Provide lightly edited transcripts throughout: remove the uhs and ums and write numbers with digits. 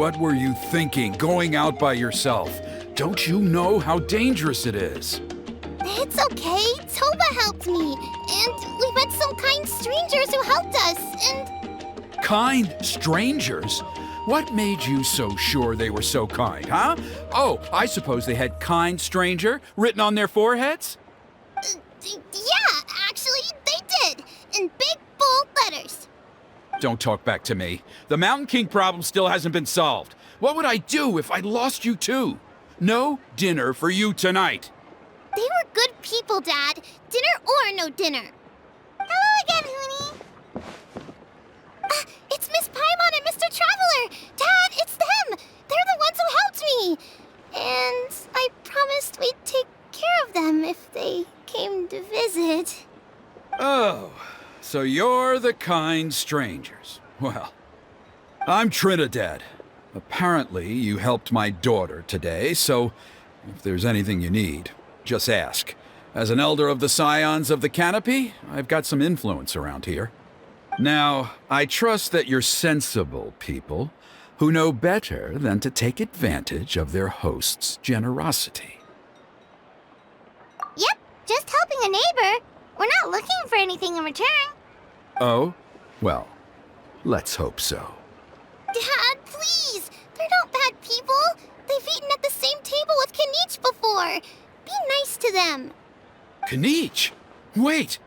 what were you thinking, going out by yourself? Don't you know how dangerous it is? It's okay. Toba helped me. And we met some kind strangers who helped us, and... Kind strangers? What made you so sure they were so kind, huh? Oh, I suppose they had kind stranger written on their foreheads? Yeah, actually, they did. In big, bold letters. Don't talk back to me. The Mountain King problem still hasn't been solved. What would I do if I lost you too? No dinner for you tonight. They were good people, Dad. Dinner or no dinner. Hello again, Huni. It's Miss Paimon and Mr. Traveler! Dad, it's them! They're the ones who helped me! And I promised we'd take care of them if they came to visit. Oh, so you're the kind strangers. Well, I'm Trinidad. Apparently, you helped my daughter today, so if there's anything you need, just ask. As an elder of the Scions of the Canopy, I've got some influence around here. Now, I trust that you're sensible people who know better than to take advantage of their host's generosity. Yep, just helping a neighbor. We're not looking for anything in return. Oh? Well, let's hope so. Dad, please! They're not bad people. They've eaten at the same table with Kanich before. Be nice to them. Kanich? Wait!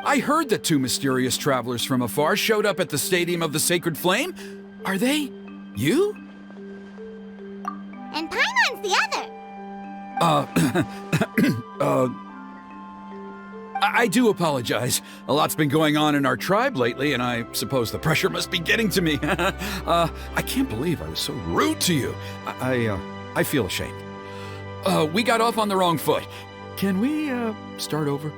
I heard that two mysterious travelers from afar showed up at the Stadium of the Sacred Flame. Are they you? And Paimon's the other. I do apologize. A lot's been going on in our tribe lately, and I suppose the pressure must be getting to me. I can't believe I was so rude to you. I feel ashamed. We got off on the wrong foot. Can we, start over?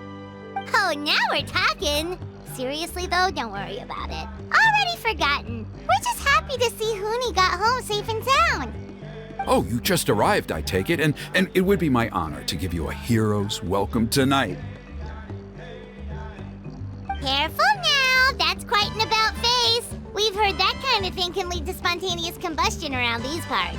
Oh, now we're talking. Seriously, though, don't worry about it. Already forgotten. We're just happy to see Huni got home safe and sound. Oh, you just arrived, I take it, and it would be my honor to give you a hero's welcome tonight. Careful now, that's quite an about face. We've heard that kind of thing can lead to spontaneous combustion around these parts.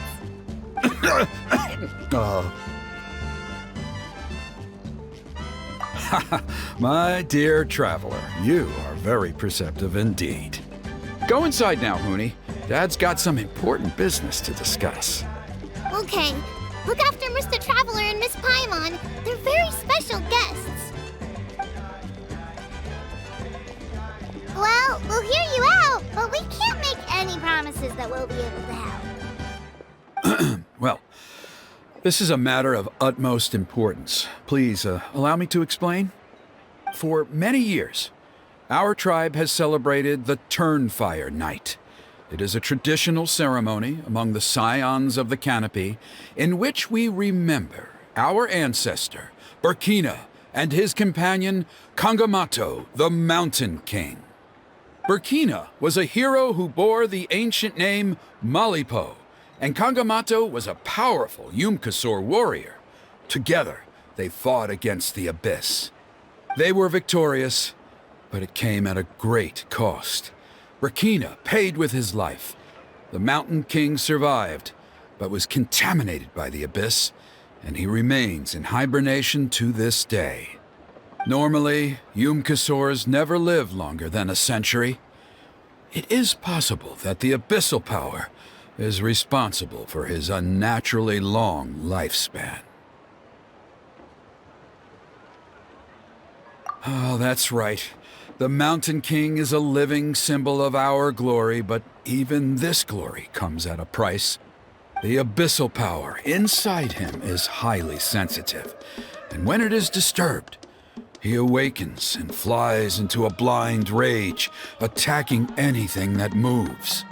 My dear traveler, you are very perceptive indeed. Go inside now, Huni. Dad's got some important business to discuss. Okay, look after Mr. Traveler and Miss Paimon. They're very special guests. Well, we'll hear you out, but we can't make any promises that we'll be able to help. Well, this is a matter of utmost importance. Please, allow me to explain. For many years, our tribe has celebrated the Turnfire Night. It is a traditional ceremony among the Scions of the Canopy in which we remember our ancestor, Burkina, and his companion, Kangamato, the Mountain King. Burkina was a hero who bore the ancient name Malipo, and Kangamato was a powerful Yupanquis warrior. Together, they fought against the Abyss. They were victorious, but it came at a great cost. Burkina paid with his life. The Mountain King survived, but was contaminated by the Abyss, and he remains in hibernation to this day. Normally, Yupanquis never live longer than a century. It is possible that the abyssal power is responsible for his unnaturally long lifespan. Oh, that's right. The Mountain King is a living symbol of our glory, but even this glory comes at a price. The abyssal power inside him is highly sensitive, and when it is disturbed, he awakens and flies into a blind rage, attacking anything that moves.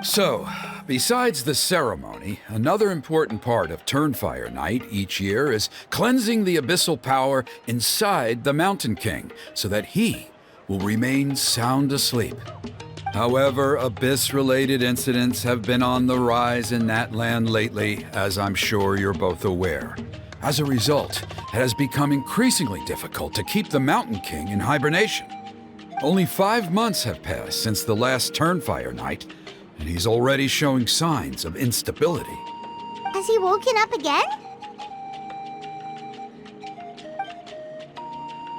So, besides the ceremony, another important part of Turnfire Night each year is cleansing the abyssal power inside the Mountain King so that he will remain sound asleep. However, Abyss-related incidents have been on the rise in that land lately, as I'm sure you're both aware. As a result, it has become increasingly difficult to keep the Mountain King in hibernation. Only 5 months have passed since the last Turnfire Night, and he's already showing signs of instability. Has he woken up again?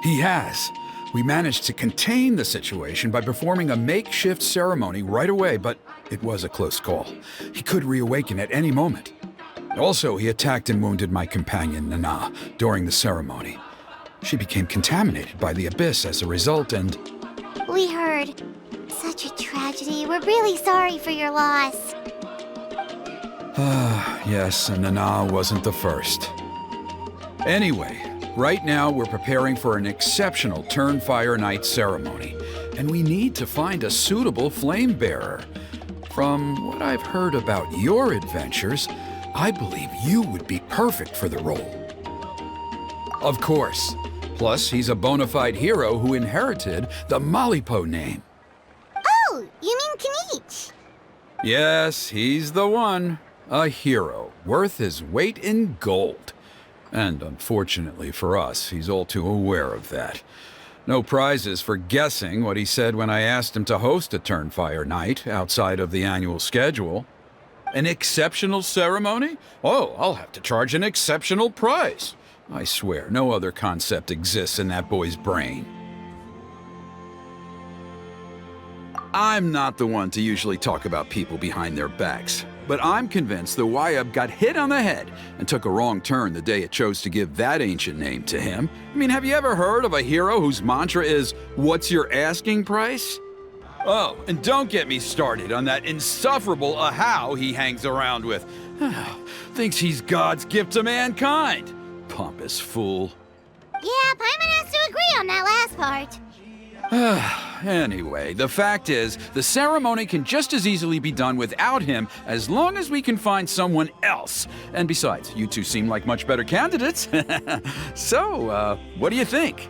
He has. We managed to contain the situation by performing a makeshift ceremony right away, but it was a close call. He could reawaken at any moment. Also, he attacked and wounded my companion, Nana, during the ceremony. She became contaminated by the abyss as a result, and... We heard. Such a tragedy. We're really sorry for your loss. Yes, and Nana wasn't the first. Anyway, right now we're preparing for an exceptional Turnfire Night ceremony, and we need to find a suitable flame bearer. From what I've heard about your adventures, I believe you would be perfect for the role. Of course. Plus, he's a bona fide hero who inherited the Malipo name. Oh, you mean Kinich? Yes, he's the one. A hero, worth his weight in gold. And unfortunately for us, he's all too aware of that. No prizes for guessing what he said when I asked him to host a Turnfire Night outside of the annual schedule. An exceptional ceremony? Oh, I'll have to charge an exceptional price. I swear, no other concept exists in that boy's brain. I'm not the one to usually talk about people behind their backs, but I'm convinced the YUB got hit on the head and took a wrong turn the day it chose to give that ancient name to him. I mean, have you ever heard of a hero whose mantra is, "What's your asking price?" Oh, and don't get me started on that insufferable Ahau he hangs around with. Thinks he's God's gift to mankind. Pompous fool. Yeah, Paimon has to agree on that last part. Anyway, the fact is, the ceremony can just as easily be done without him as long as we can find someone else. And besides, you two seem like much better candidates. So, what do you think?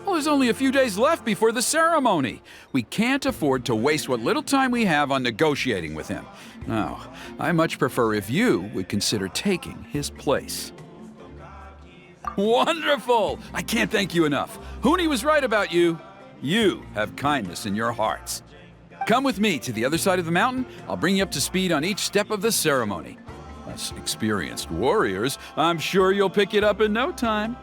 Well, there's only a few days left before the ceremony. We can't afford to waste what little time we have on negotiating with him. No, I much prefer if you would consider taking his place. Wonderful! I can't thank you enough. Huni was right about you. You have kindness in your hearts. Come with me to the other side of the mountain. I'll bring you up to speed on each step of the ceremony. Us experienced warriors, I'm sure you'll pick it up in no time.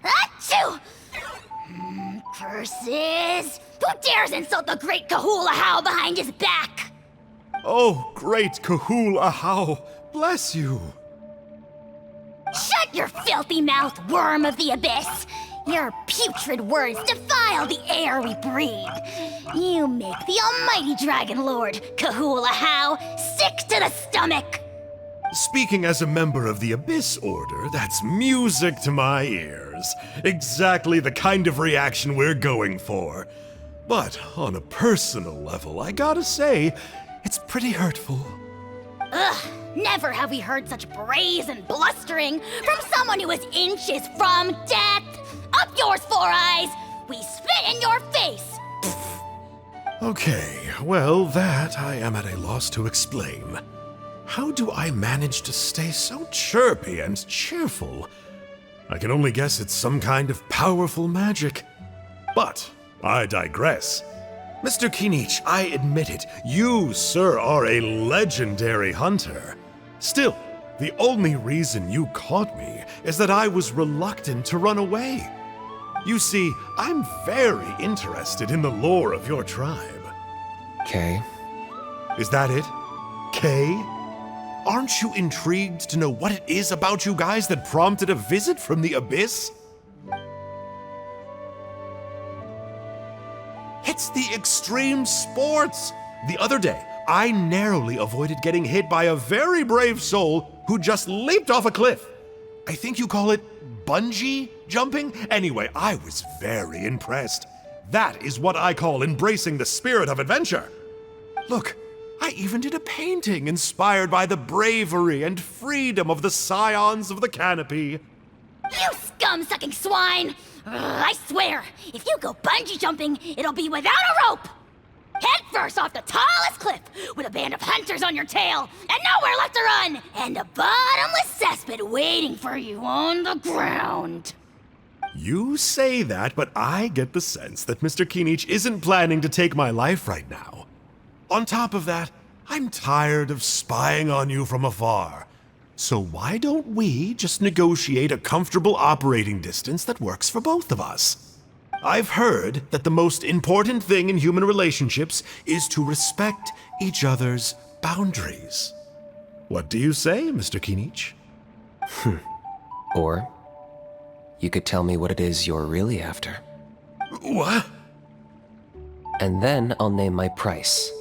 Achoo! Curses! Who dares insult the great Kahul Ahau behind his back? Oh, great Kahul Ahau, bless you. Shut your filthy mouth, worm of the abyss! Your putrid words defile the air we breathe. You make the almighty Dragon Lord, Kahul Ahau, sick to the stomach! Speaking as a member of the Abyss Order, that's music to my ears. Exactly the kind of reaction we're going for. But on a personal level, I gotta say, it's pretty hurtful. Ugh, never have we heard such brazen blustering from someone who is inches from death! Up yours, Four Eyes! We spit in your face! Okay, well, that I am at a loss to explain. How do I manage to stay so chirpy and cheerful? I can only guess it's some kind of powerful magic. But I digress. Mr. Kinich, I admit it, you, sir, are a legendary hunter. Still, the only reason you caught me is that I was reluctant to run away. You see, I'm very interested in the lore of your tribe. Kay? Is that it? Kay? Aren't you intrigued to know what it is about you guys that prompted a visit from the Abyss? It's the extreme sports! The other day, I narrowly avoided getting hit by a very brave soul who just leaped off a cliff. I think you call it bungee jumping? Anyway, I was very impressed. That is what I call embracing the spirit of adventure. Look, I even did a painting inspired by the bravery and freedom of the Scions of the Canopy. You scum-sucking swine! I swear, if you go bungee jumping, it'll be without a rope! head first off the tallest cliff with a band of hunters on your tail and nowhere left to run, and a bottomless cesspit waiting for you on the ground. You say that, but I get the sense that Mr. Kinich isn't planning to take my life right now. On top of that, I'm tired of spying on you from afar. So why don't we just negotiate a comfortable operating distance that works for both of us? I've heard that the most important thing in human relationships is to respect each other's boundaries. What do you say, Mr. Kinich? Or you could tell me what it is you're really after. What? And then I'll name my price.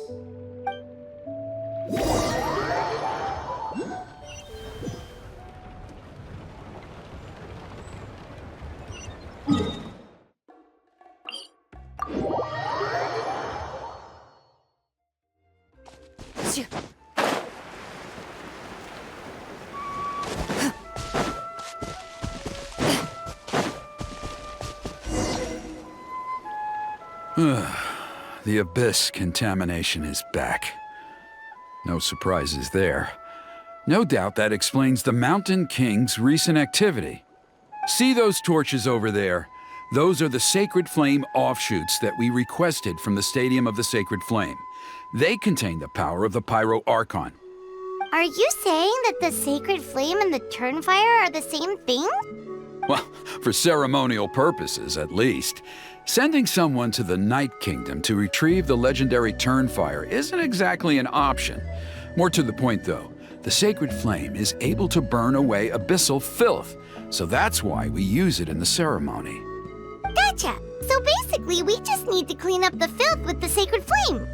The Abyss contamination is back. No surprises there. No doubt that explains the Mountain King's recent activity. See those torches over there? Those are the Sacred Flame offshoots that we requested from the Stadium of the Sacred Flame. They contain the power of the Pyro Archon. Are you saying that the Sacred Flame and the Turnfire are the same thing? Well, for ceremonial purposes, at least. Sending someone to the Night Kingdom to retrieve the legendary Turnfire isn't exactly an option. More to the point, though, the Sacred Flame is able to burn away abyssal filth, so that's why we use it in the ceremony. Gotcha! So basically, we just need to clean up the filth with the Sacred Flame.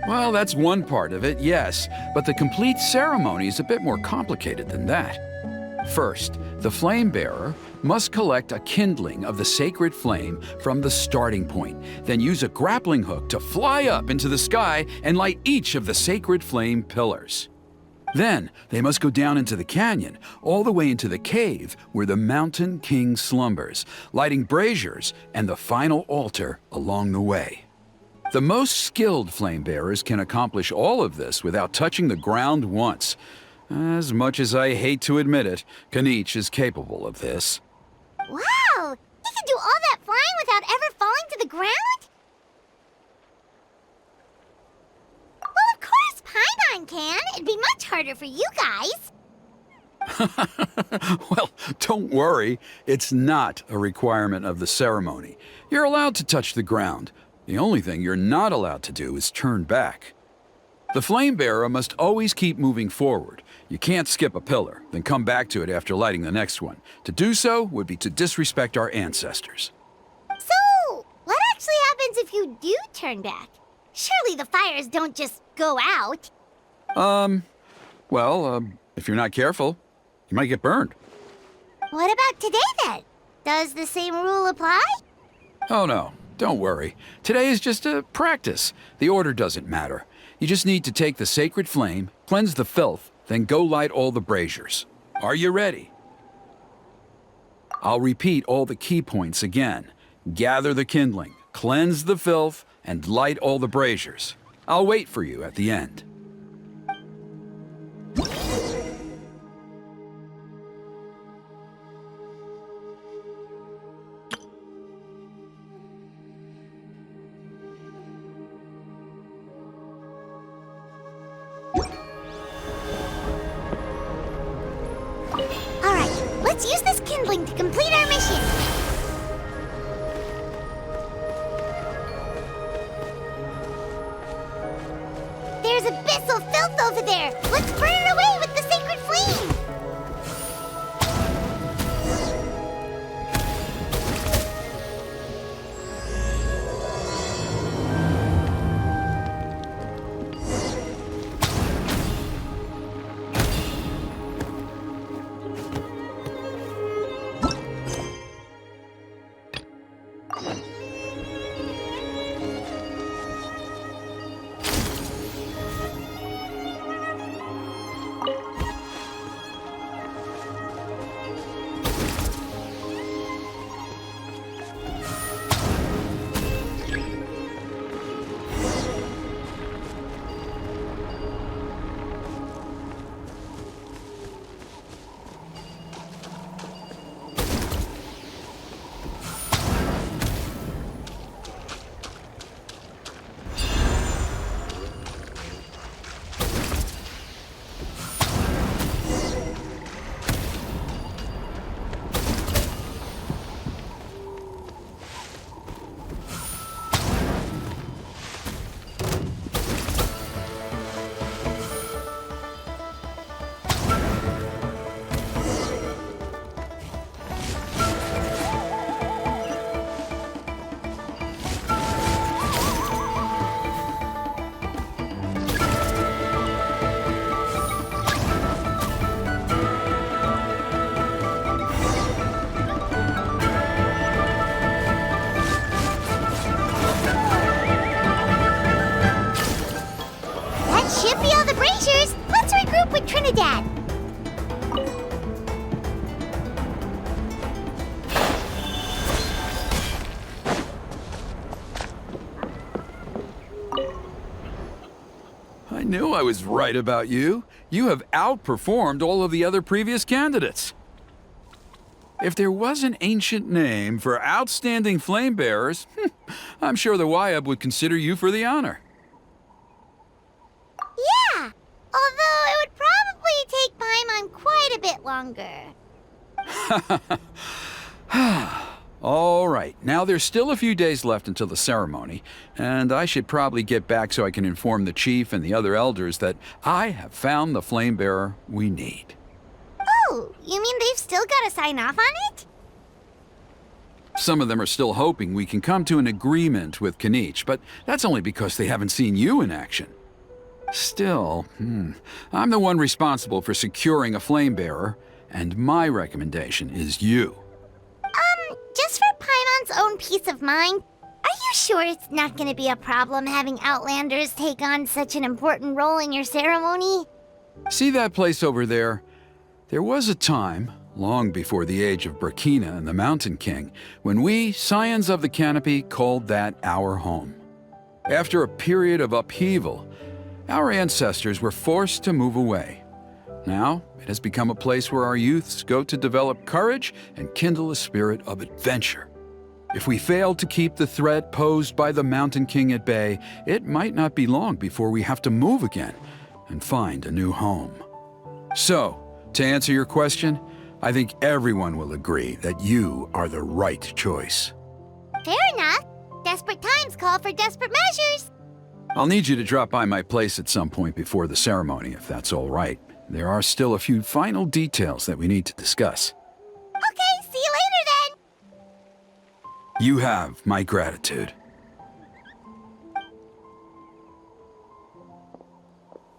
Well, that's one part of it, yes, but the complete ceremony is a bit more complicated than that. First, the flame bearer must collect a kindling of the sacred flame from the starting point, then use a grappling hook to fly up into the sky and light each of the sacred flame pillars. Then, they must go down into the canyon, all the way into the cave where the Mountain King slumbers, lighting braziers and the final altar along the way. The most skilled flame bearers can accomplish all of this without touching the ground once. As much as I hate to admit it, Kinich is capable of this. Wow! He can do all that flying without ever falling to the ground? Well, of course Paimon can. It'd be much harder for you guys. Well, don't worry. It's not a requirement of the ceremony. You're allowed to touch the ground. The only thing you're not allowed to do is turn back. The flame bearer must always keep moving forward. You can't skip a pillar, then come back to it after lighting the next one. To do so would be to disrespect our ancestors. So, what actually happens if you do turn back? Surely the fires don't just go out. If you're not careful, you might get burned. What about today then? Does the same rule apply? Oh no, don't worry. Today is just a practice. The order doesn't matter. You just need to take the sacred flame, cleanse the filth, then go light all the braziers. Are you ready? I'll repeat all the key points again. Gather the kindling, cleanse the filth, and light all the braziers. I'll wait for you at the end. Let's use this kindling to complete our mission! There's abyssal filth over there! Let's burn it away with the sacred flame! Trinidad. I knew I was right about you. You have outperformed all of the other previous candidates. If there was an ancient name for outstanding flame bearers, I'm sure the YUB would consider you for the honor. Yeah, although it would probably take Paimon quite a bit longer. All right, now there's still a few days left until the ceremony, and I should probably get back so I can inform the chief and the other elders that I have found the flame bearer we need. Oh, you mean they've still got to sign off on it? Some of them are still hoping we can come to an agreement with Kinich, but that's only because they haven't seen you in action. Still, I'm the one responsible for securing a flame bearer, and my recommendation is you. Just for Paimon's own peace of mind, are you sure it's not going to be a problem having Outlanders take on such an important role in your ceremony? See that place over there? There was a time, long before the age of Burkina and the Mountain King, when we, Scions of the Canopy, called that our home. After a period of upheaval, our ancestors were forced to move away. Now, it has become a place where our youths go to develop courage and kindle a spirit of adventure. If we fail to keep the threat posed by the Mountain King at bay, it might not be long before we have to move again and find a new home. So, to answer your question, I think everyone will agree that you are the right choice. Fair enough. Desperate times call for desperate measures. I'll need you to drop by my place at some point before the ceremony, if that's all right. There are still a few final details that we need to discuss. Okay, see you later then. You have my gratitude.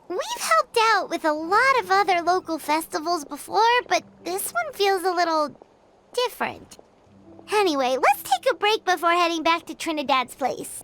We've helped out with a lot of other local festivals before, but this one feels a little different. Anyway, let's take a break before heading back to Trinidad's place.